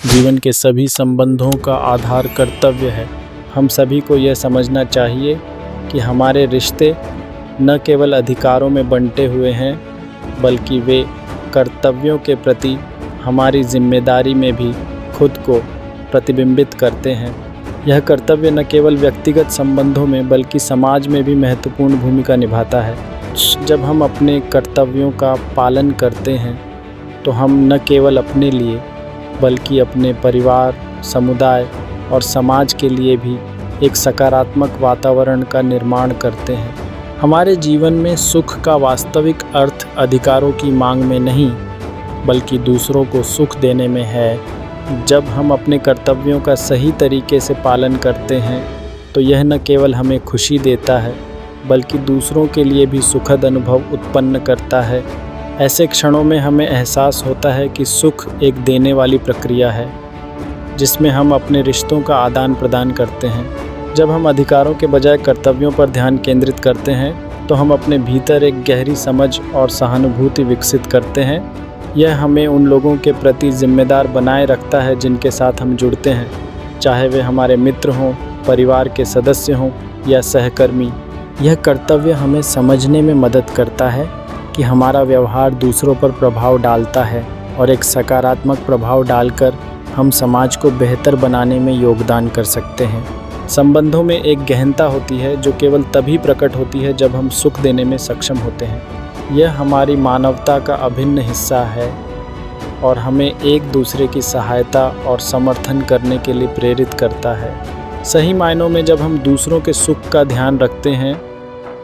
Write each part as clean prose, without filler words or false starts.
जीवन के सभी संबंधों का आधार कर्तव्य है। हम सभी को यह समझना चाहिए कि हमारे रिश्ते न केवल अधिकारों में बंटे हुए हैं, बल्कि वे कर्तव्यों के प्रति हमारी जिम्मेदारी में भी खुद को प्रतिबिंबित करते हैं। यह कर्तव्य न केवल व्यक्तिगत संबंधों में बल्कि समाज में भी महत्वपूर्ण भूमिका निभाता है। जब हम अपने कर्तव्यों का पालन करते हैं तो हम न केवल अपने लिए बल्कि अपने परिवार, समुदाय और समाज के लिए भी एक सकारात्मक वातावरण का निर्माण करते हैं। हमारे जीवन में सुख का वास्तविक अर्थ अधिकारों की मांग में नहीं, बल्कि दूसरों को सुख देने में है। जब हम अपने कर्तव्यों का सही तरीके से पालन करते हैं तो यह न केवल हमें खुशी देता है, बल्कि दूसरों के लिए भी सुखद अनुभव उत्पन्न करता है। ऐसे क्षणों में हमें एहसास होता है कि सुख एक देने वाली प्रक्रिया है, जिसमें हम अपने रिश्तों का आदान प्रदान करते हैं। जब हम अधिकारों के बजाय कर्तव्यों पर ध्यान केंद्रित करते हैं तो हम अपने भीतर एक गहरी समझ और सहानुभूति विकसित करते हैं। यह हमें उन लोगों के प्रति जिम्मेदार बनाए रखता है जिनके साथ हम जुड़ते हैं, चाहे वे हमारे मित्र हों, परिवार के सदस्य हों या सहकर्मी। यह कर्तव्य हमें समझने में मदद करता है कि हमारा व्यवहार दूसरों पर प्रभाव डालता है और एक सकारात्मक प्रभाव डालकर हम समाज को बेहतर बनाने में योगदान कर सकते हैं। संबंधों में एक गहनता होती है जो केवल तभी प्रकट होती है जब हम सुख देने में सक्षम होते हैं। यह हमारी मानवता का अभिन्न हिस्सा है और हमें एक दूसरे की सहायता और समर्थन करने के लिए प्रेरित करता है। सही मायनों में जब हम दूसरों के सुख का ध्यान रखते हैं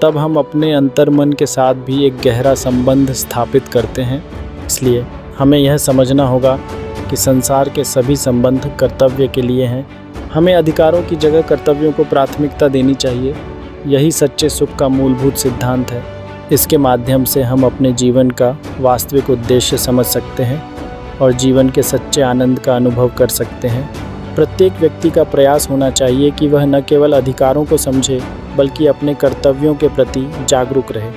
तब हम अपने अंतर्मन के साथ भी एक गहरा संबंध स्थापित करते हैं। इसलिए हमें यह समझना होगा कि संसार के सभी संबंध कर्तव्य के लिए हैं। हमें अधिकारों की जगह कर्तव्यों को प्राथमिकता देनी चाहिए। यही सच्चे सुख का मूलभूत सिद्धांत है। इसके माध्यम से हम अपने जीवन का वास्तविक उद्देश्य समझ सकते हैं और जीवन के सच्चे आनंद का अनुभव कर सकते हैं। प्रत्येक व्यक्ति का प्रयास होना चाहिए कि वह न केवल अधिकारों को समझे, बल्कि अपने कर्तव्यों के प्रति जागरूक रहे।